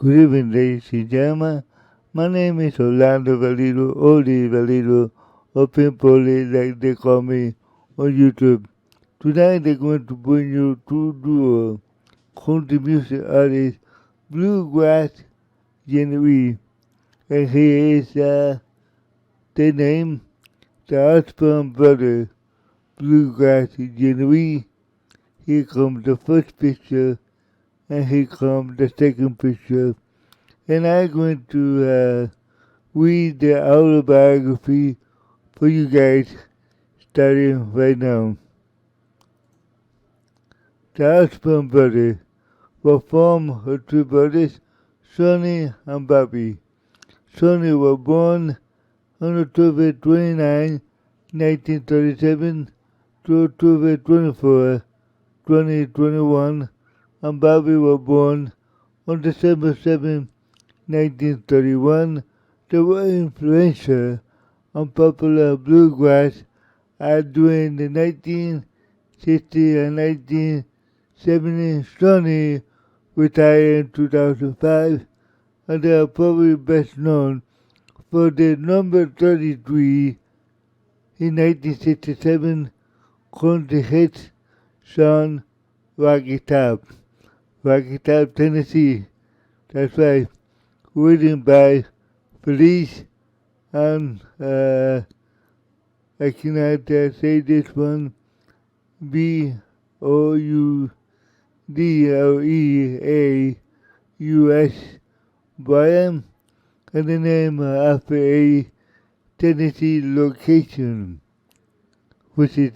Good evening, ladies and gentlemen. My name is Orlando Valido, Oli Valido, or Pimpoli, like they call me on YouTube. Tonight they're going to bring you two duo country music artists, Bluegrass Genevieve, and here is the name, the Osborne Brothers, Bluegrass Genevieve. Here comes the first picture, and here comes the second picture. And I'm going to read the autobiography for you guys starting right now. The Osborne Brothers were formed of two brothers, Sonny and Bobby. Sonny was born on October 29, 1937 to October 24, 2021, and Bobby was born on December 7, 1931. They were influential on popular bluegrass during the 1960s and 1970s. Sonny retired in 2005, and they are probably best known for the number 33 in 1967 country hit song Rocky Top, Tennessee. That's right, written by Felice and I cannot say this one, Boudleaus, Brian, and the name after a Tennessee location, which is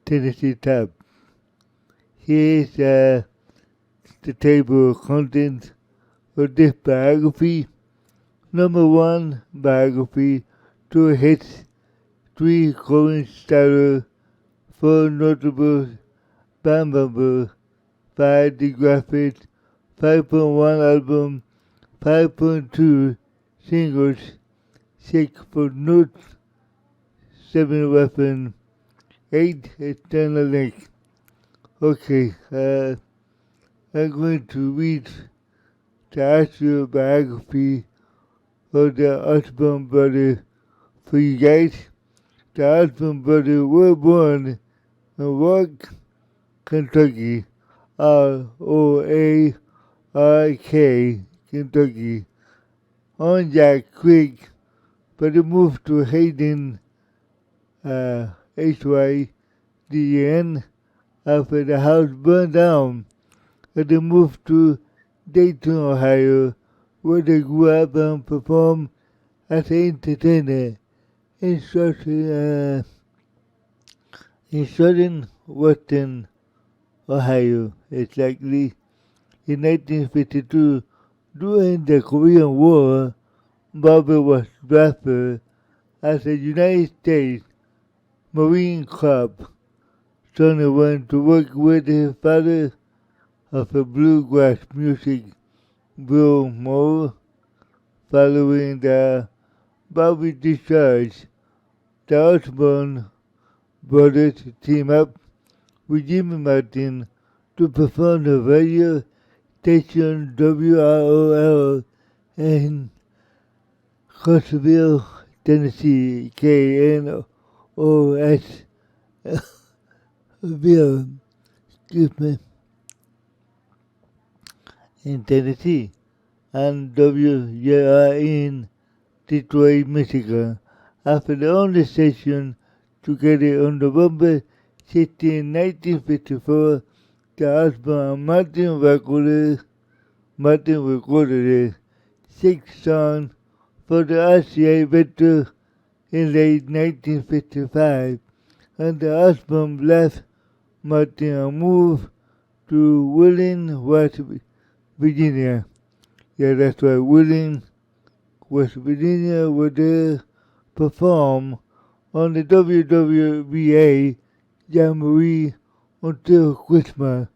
Tennessee Top. Here's the table of contents for this biography. Number 1, biography, 2 hits, 3 current starters, 4 notable band members, 5 discographies, 5.1 album, 5.2 singles, 6 footnotes, 7 weapons, 8 external links. Okay, I'm going to read the actual biography of the Osborne Brothers for you guys. The Osborne Brothers were born in Rock, Kentucky, R-O-A-R-K, Kentucky, on Jack Creek, but they moved to Hayden, H-Y-D-N, after the house burned down, and they moved to Dayton, Ohio, where they grew up and performed as an entertainer in southern western Ohio, exactly. In 1952, during the Korean War, Bobby was drafted as a United States Marine Corps. Sonny went to work with his father of a bluegrass music, Bill Moore. Following the Bobby discharge, the Osborne Brothers team up with Jimmy Martin to perform the radio station WROL in Crossville, Tennessee, K-N-O-S-Ville, in Tennessee, and WJR in Detroit, Michigan. After the only session together on November 16, 1954, the Osborne and Martin recorded 6 songs for the RCA victor in late 1955, and the Osborne left Martin and moved to Wheeling, West Virginia. Yeah, that's right, Wheeling, West Virginia, where they perform on the WWBA Jamboree until Christmas,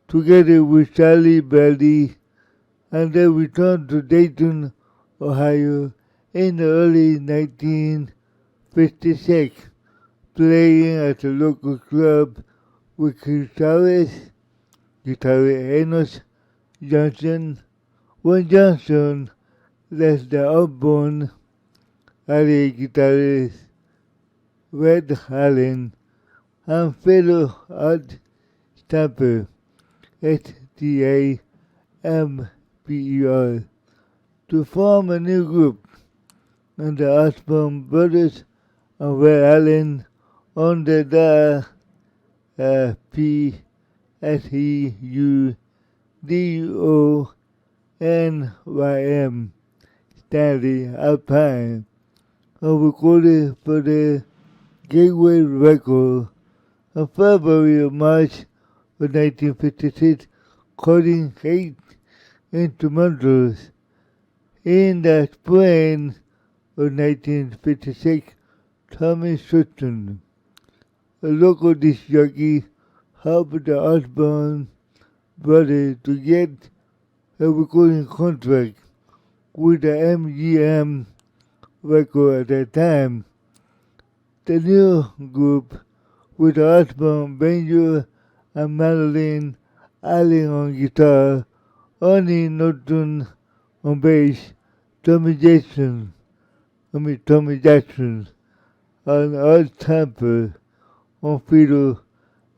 together with Charlie Beldy, and they returned to Dayton, Ohio in the early 1956, playing at a local club with guitarist Enos Johnson, When Johnson left the Osborne early guitarist Red Allen and fellow Art Stamper STAMPER to form a new group, and the Osborne Brothers and Red Allen under the PSEUDONYM Stanley Alpine and recorded for the Gateway Record on February or March of 1956, recording 8 instrumentals. In the spring of 1956, Tommy Sutton, a local disc jockey, helped the Osborne Brothers to get a recording contract with the MGM record at that time. The new group, with Osborne banjo and Madeline Allen on guitar, Ernie Norton on bass, Tommy Jackson, and Art Tamper on fiddle,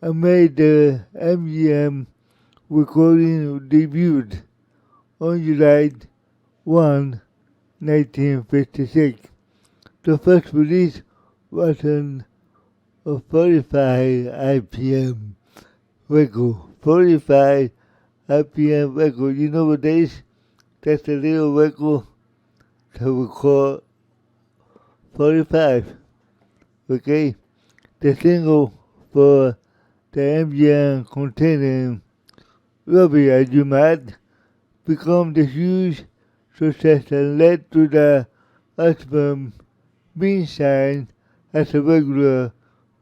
and made the MGM recording debut on July 1, 1956. The first release was on a 45 RPM record. 45 RPM record. You know what that is? That's a little record that we call 45. Okay? The single for the MGM containing Robbie, Are You Mad? Become the huge success and led to the Osborne being signed as a regular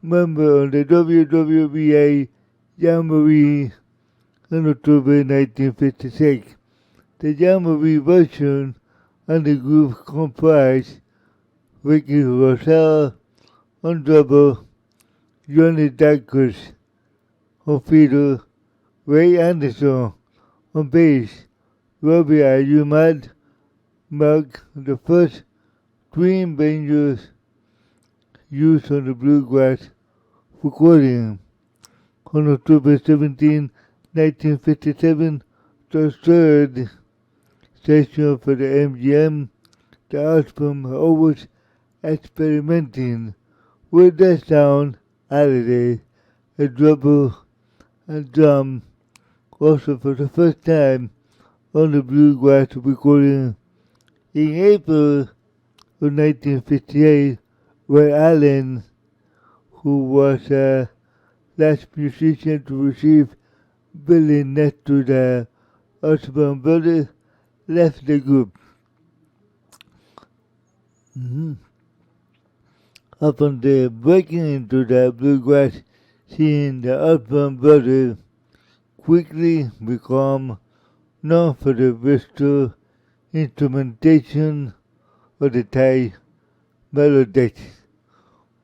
member on the WWBA Jamboree in October 1956. The Jamboree version and the group comprised Ricky Rosell on double, Johnny Dacus on fiddle, Ray Anderson on bass, Robbie Are You Mad? Marked the first twin banjos used on the bluegrass recording. On October 17, 1957, the third session for the MGM, the Osborne always experimenting with the sound holiday, a double and drum, also for the first time on the bluegrass recording. In April of 1958, Ray Allen, who was the last musician to receive billing next to the Osborne Brothers, left the group. Upon the breaking into the bluegrass scene, the Osborne Brothers quickly become known for the versatile instrumentation of the Thai melodic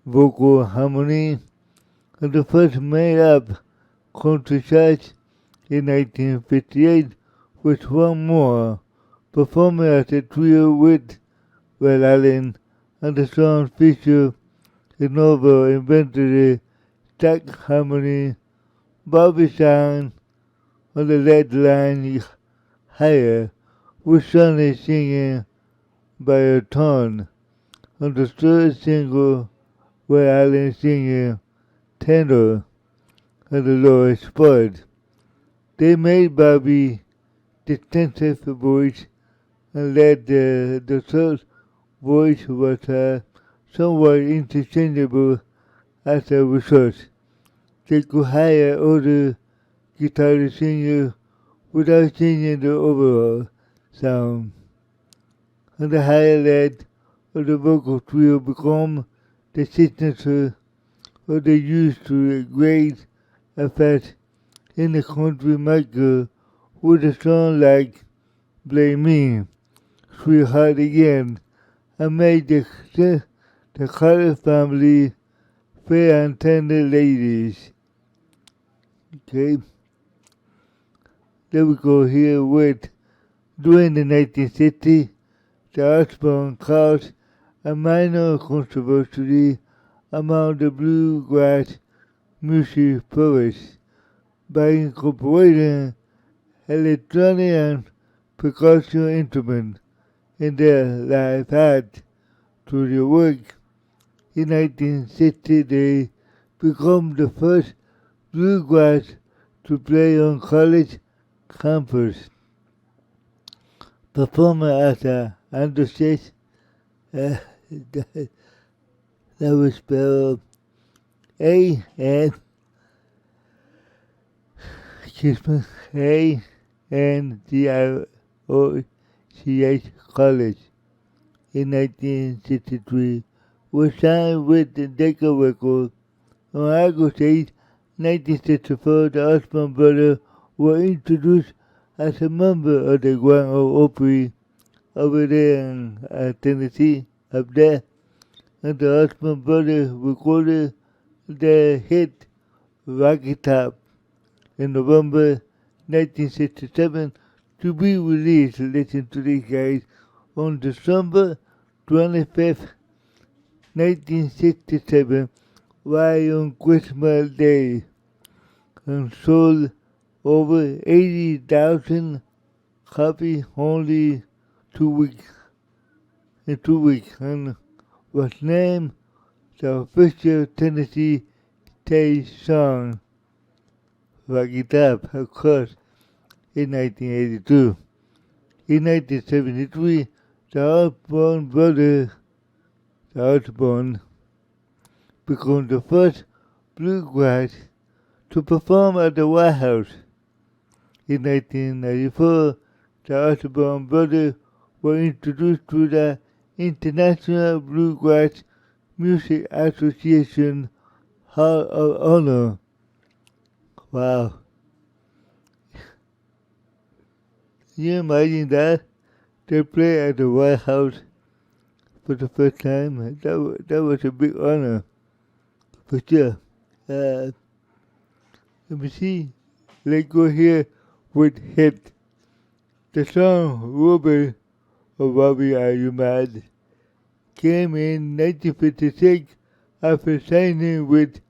vocal harmony, and the first made up country chart in 1958 with one more, performing as a trio with Red Allen, and the song featured a novel invented stack harmony, Bobby sang on the lead line higher, with Sonny singing by a tone. On the third single, Red Allen singing tenor and the lowest spot. They made Bobby distinctive voice and let the third voice was somewhat interchangeable as a result. They could hire other guitar singers without changing the overall sound. And the higher lead of the vocal trio become the signature of the use to a great effect in the country market with a song like Blame Me, Sweetheart Again, and made the Carter family fair and tender ladies. Okay, there we go here with During the 1960s, the Osborne caused a minor controversy among the bluegrass music purists by incorporating electronic and percussion instruments in their live art. Through their work in 1960, they became the first bluegrass to play on college campus. Performing as an understage, uh, that, that was spelled A-N, excuse me, A-N-D-I-O-C-H College in 1963 was signed with the Decca Records. On August 8, 1964, the Osborne Brothers were introduced as a member of the Grand Ole Opry over there in Tennessee, up there, and the Osborne Brothers recorded their hit Rocky Top in November 1967 to be released, listen to these guys, on December 25th, 1967, right on Christmas Day, and sold over 80,000 copies only 2 weeks, in 2 weeks, and was named the official Tennessee State song, Rocky Top, of course, in 1982. In 1973, the Osborne Brothers, the Osborne, became the first bluegrass to perform at the White House. In 1994, the Osborne Brothers were introduced to the International Bluegrass Music Association Hall of Honor. Wow. Can you imagine that? They play at the White House for the first time. That was a big honor, for sure. Let me see. Let's go here with hit. The song Ruby or Robbie Are You Mad came in 1956 after signing with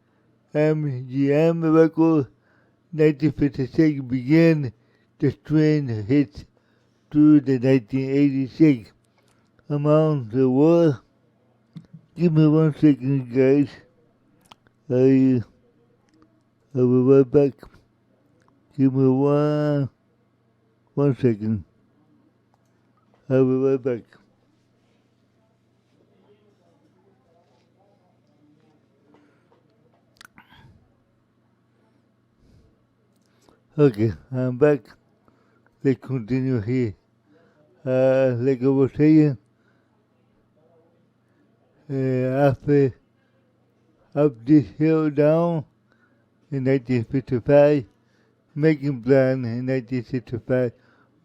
MGM Records. 1956 began the string hits through the 1986 among the world. Give me 1 second, guys. I will be right back. Give me one second. I'll be right back. Okay, I'm back. Let's continue here. Like I was saying, after Up This Hill Down in 1955, Making Plan in 1965,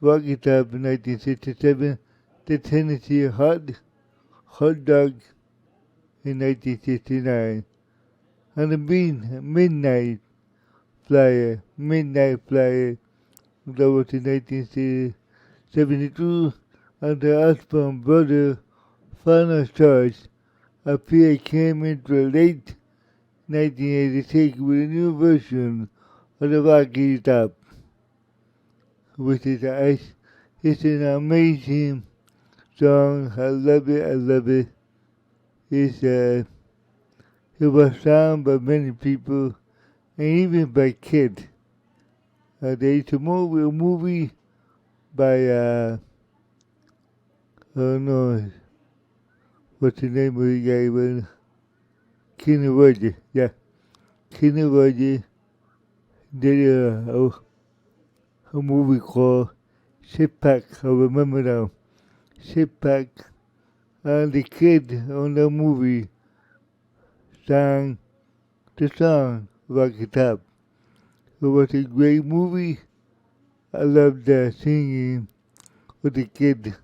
Rocky Top in 1967, The Tennessee Hot Dog in 1969, and the Midnight Flyer, that was in 1972, and the Osborne Brothers' Final Choice came into late 1986 with a new version of the Rocky Top, which is it's an amazing song. I love it. It was sung by many people and even by kids. There is a movie by I don't know what's the name of the guy, but Kenny Rogers. Yeah, Kenny Rogers did a movie called Sit Back. I remember now. Sit Back, and the kid on the movie sang the song Rocky Top. It was a great movie. I loved the singing with the kid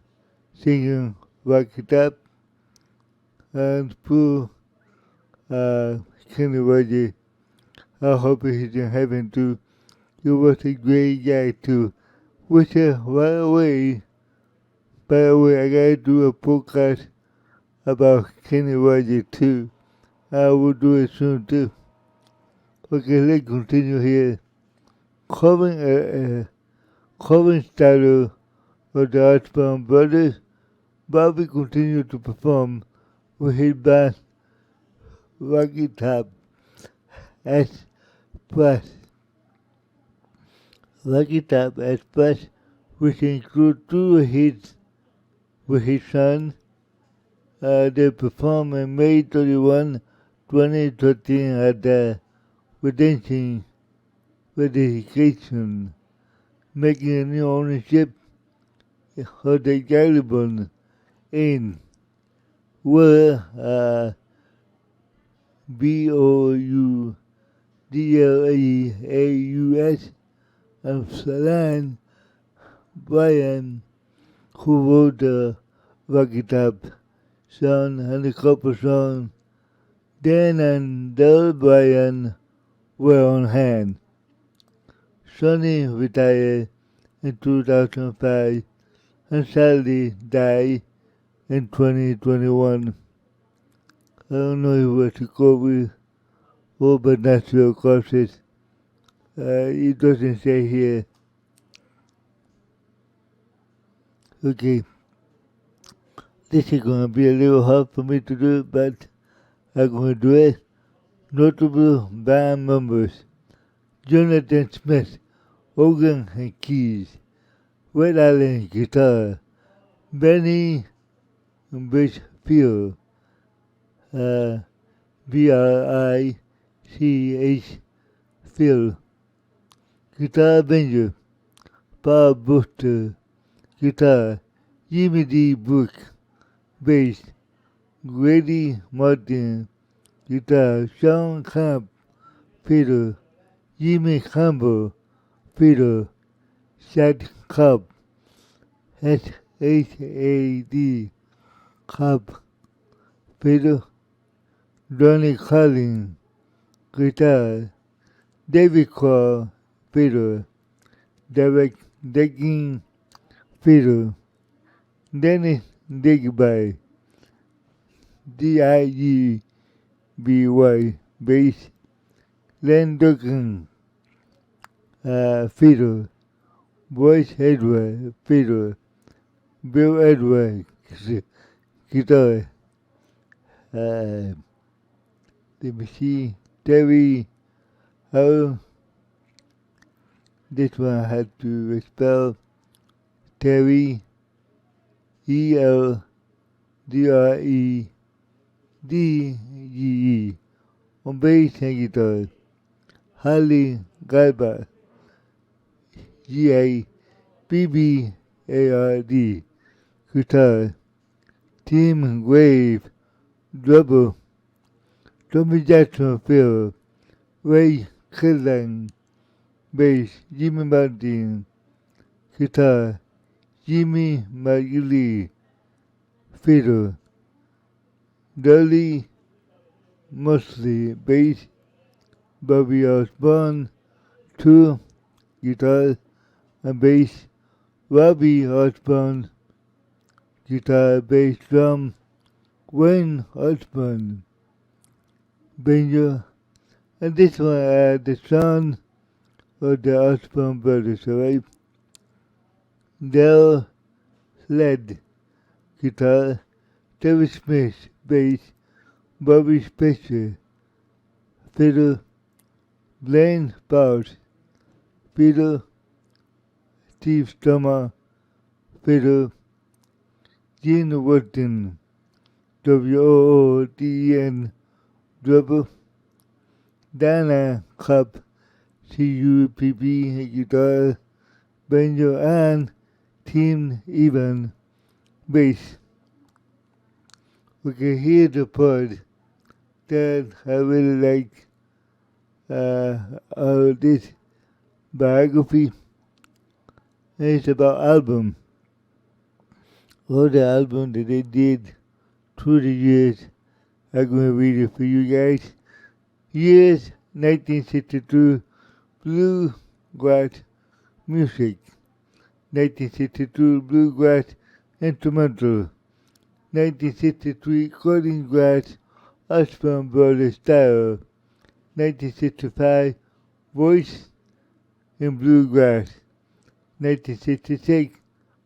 singing Rocky Top, and poor Kenny Rogers. I hope he's in heaven too. He was a great guy too. Which right away By the way, I gotta do a podcast about Kenny Rogers too. I will do it soon too. Okay, let's continue here. Covering style of the Osborne Brothers, Bobby continued to perform with his band Rocky Top as first. Rocky Top as first, which includes two hits with his son. They performed on May 31, 2013 at the Redemption Dedication, making a new ownership of the album in were Boudleaus and Salan Bryan, who wrote the Rocky Top song and a couple songs. Dan and Del Bryan were on hand. Sonny retired in 2005 and sadly died in 2021. I don't know if it was a COVID or but natural causes. It doesn't say here. Okay, this is going to be a little hard for me to do, but I'm going to do it. Notable band members: Jonathan Smith, organ and keys; Red Allen, guitar; Benny Bridgefield, Brich Phil, guitar banjo; Paul Buster, guitar; Jimmy D. Brooks, bass; Grady Martin, guitar; Sean Camp, fiddle; Jimmy Campbell, fiddle; Chad Cobb, SHAD, Cobb, fiddle; Donnie Collins, guitar; David Crow, fiddle; Derek Decking, fiddle; Dennis Digby, Digby, bass; Len Duncan, fiddle; Boyce Edward, fiddle; Bill Edwards, guitar. Let me see. Terry Howell. This one I had to spell. Terry ELDREDGE on bass and guitar. Harley Galbert, GABBARD, guitar. Tim Grave, drummer. Tommy Jackson, fiddle. Ray Killen, bass; Jimmy Martin, guitar; Jimmy McGilly, fiddle; Dolly Mosley, bass; Bobby Osborne, two, guitar and bass; Robbie Osborne, guitar, bass, drum; Wayne Osborne, banjo. And this one, the son of the Osborne Brothers, alright? Del Sled, guitar; Terry Smith, bass; Bobby Spitzer, fiddle; Blaine Bowles, fiddle; Steve Stummer, fiddle; Gene Woodton, WOODEN, drummer; Dana Cupp, CUPP, guitar, banjo, and Tim Evan, bass. Okay, here's the part that I really like this biography. It's about album. All the album that they did through the years. I'm going to read it for you guys. Years: 1962, Bluegrass Music. 1962, Bluegrass instrumental. 1963, Cutting Grass, Osborne Brothers style. 1965, Voice in Bluegrass. 1966,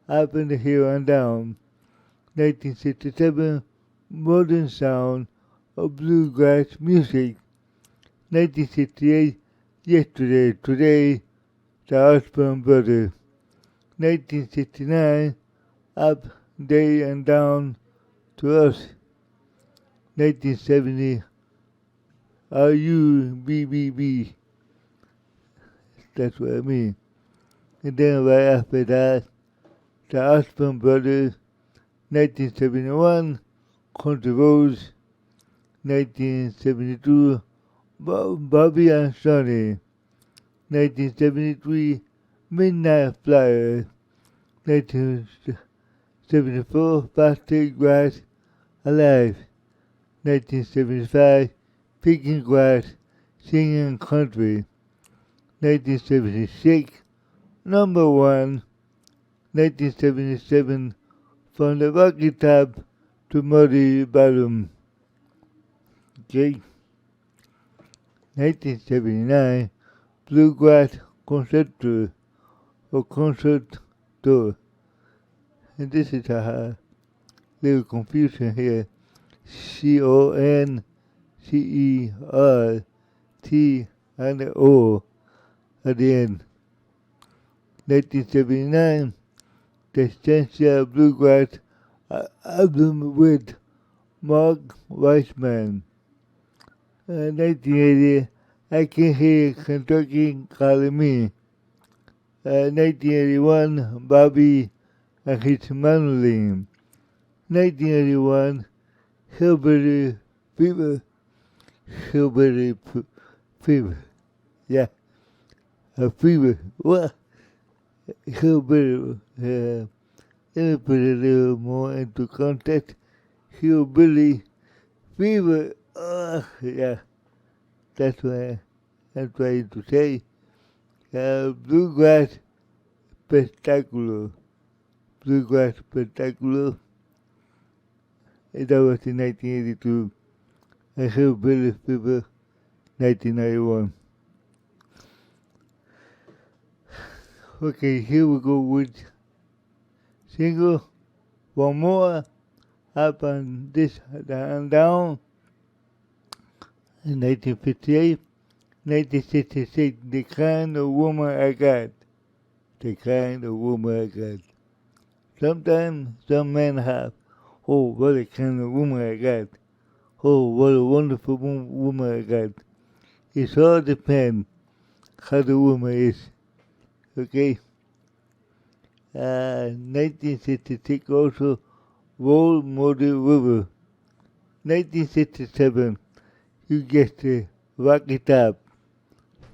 Up in the Hill and Down. 1967, Modern Sound of Bluegrass Music. 1968, Yesterday, Today, the Osborne Brothers. 1969, Up, Day and Down to Us. 1970, RUBBB. That's what I mean. And then right after that, the Osborne Brothers. 1971, Country Roads. 1972, Bobby and Sonny. 1973, Midnight Flyer. 1974, Plastic Grass Alive. 1975, Picking Grass, Singing Country. 1976, Number One. 1977, From the Rocky Top to Muddy Bottom. Okay. 1979, Bluegrass Concerto or Concert Tour. And this is a little confusion here. CONCERT and the O at the end. 1979, the Essential Bluegrass album with Mark Weissman. 1980, I Can Hear Kentucky Calling Me. 1981, Bobby and his mandolin. 1981, Hillbilly Fever. Hillbilly Fever. Yeah, a fever. What? Hillbilly. Let me put a little more into context. Hillbilly Fever. Yeah, that's what I'm trying to say. Bluegrass Spectacular. Bluegrass Spectacular. That was in 1982. And Hillbilly Fever, 1991. Okay, here we go with single. One more. Up and this and down. In 1958. 1966, The Kind of Woman I Got. The Kind of Woman I Got. Sometimes some men have, oh, what a kind of woman I got. Oh, what a wonderful woman I got. It all depends how the woman is. Okay? 1966 also, Roll Muddy River. 1967, you guessed it, Rocky Top,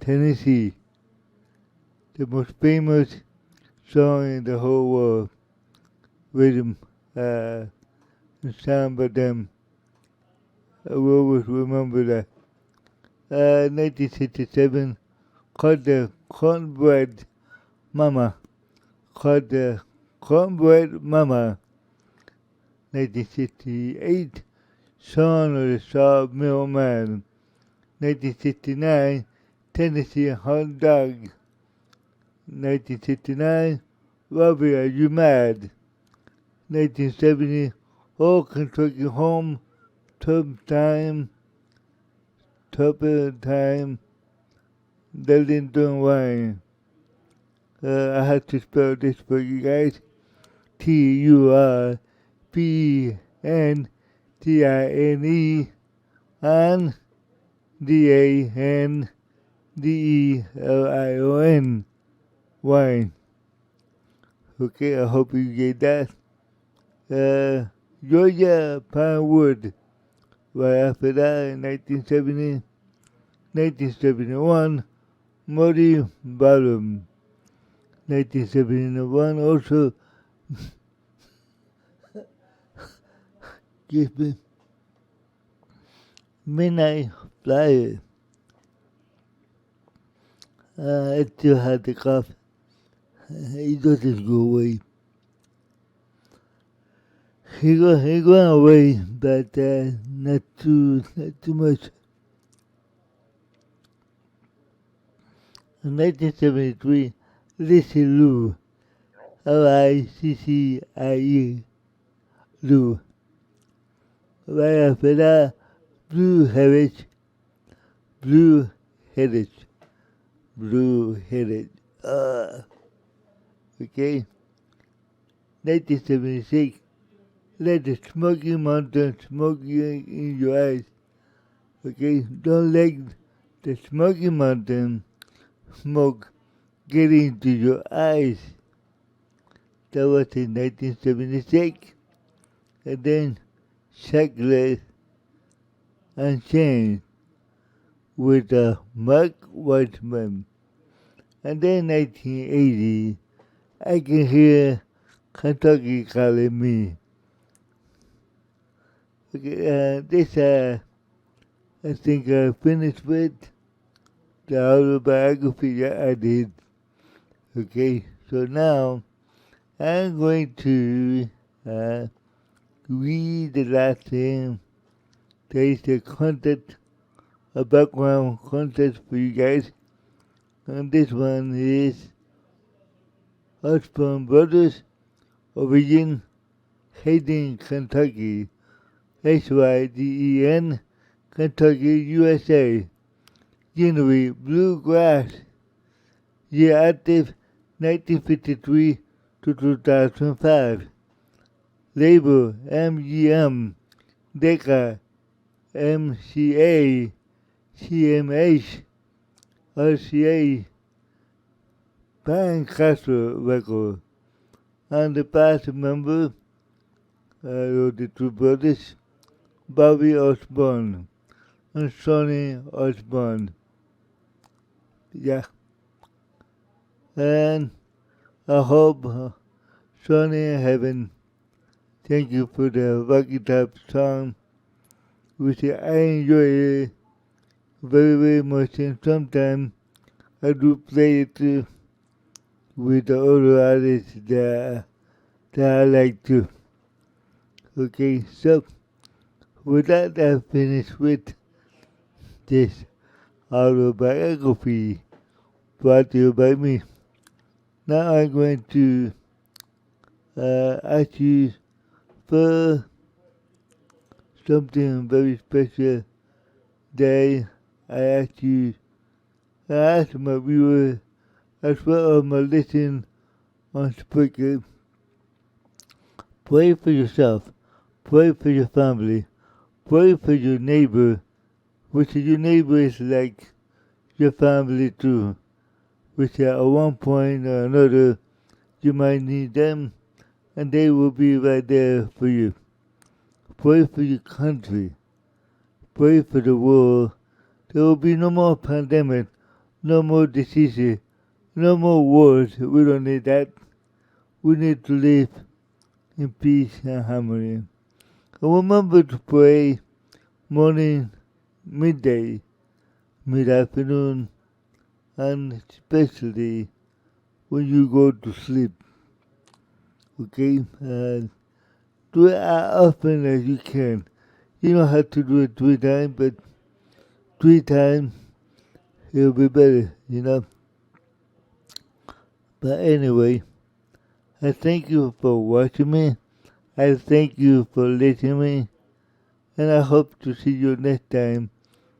Tennessee. The most famous song in the whole world. Rhythm, and sound by them. I will always remember that. 1967, called the Cornbread Mama. Called the Cornbread Mama. 1968, Son of the Sawmill Man. 1969, Tennessee Hot Dog. 1969, Robbie, Are You Mad? 1970, Old Kentucky Home, Turpentine, Darlington Wine. I have to spell this for you guys. Turpentine, and Dandelion, wine. Okay, I hope you get that. Georgia Pinewood. Right after that, in 1970, 1971, Muddy Bottom. 1971 also, give me Midnight Flyer. I still had the cough. It doesn't go away. he gone away, but not too much. In 1973, Lissy Lou, Liccie, Lou. Right after that, Blue Heritage, Blue Heritage. Okay. 1976, let the Smoky Mountain smoke you in your eyes. Okay, don't let the Smoky Mountain smoke get into your eyes. That was in 1976. And then Shackless Unchained with Mark Whiteman. And then 1980, I Can Hear Kentucky Calling Me. Okay, this I think I finished with the autobiography that I did. Okay, so now I'm going to read the last thing. There is a content, a background content for you guys. And this one is Osborne Brothers, origin Hayden, Kentucky. HYDEN, Kentucky, USA. January, Bluegrass. Year active 1953 to 2005. Label MGM, Decca, MCA, CMH, RCA, Pine Castle Record. And the past member of the two brothers, Bobby Osborne and Sonny Osborne. Yeah. And I hope Sonny in heaven. Thank you for the Rocky Top song, which I enjoy it very much. And sometimes I do play it with the other artists that I like to. Okay, so with that, I finished with this autobiography brought to you by me. Now I'm going to ask you for something very special that I asked my viewers as well as my listeners on Spreaker. Pray for yourself, pray for your family, pray for your neighbor, which your neighbor is like your family too, which at one point or another you might need them and they will be right there for you. Pray for your country, pray for the world. There will be no more pandemic, no more diseases, no more wars. We don't need that. We need to live in peace and harmony. And remember to pray morning, midday, mid-afternoon, and especially when you go to sleep. Okay? Do it as often as you can. You don't have to do it 3 times, but 3 times it'll be better, you know? But anyway, I thank you for watching me. I thank you for listening to me. And I hope to see you next time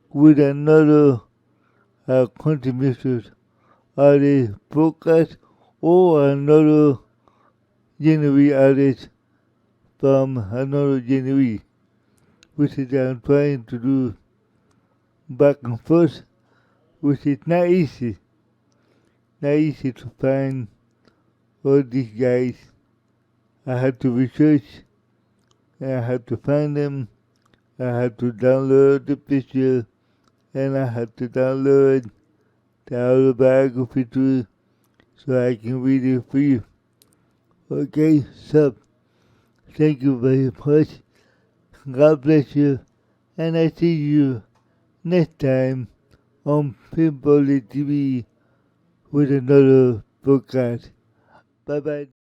with another contribution artist podcast or another January artist from another January, which is I'm trying to do back and forth, which is not easy. Not easy to find all these guys. I had to research, and I had to find them. I had to download the picture, and I had to download the autobiography too, so I can read it for you. Okay, so thank you very much. God bless you, and I see you next time on Pinball TV with another podcast. Bye bye.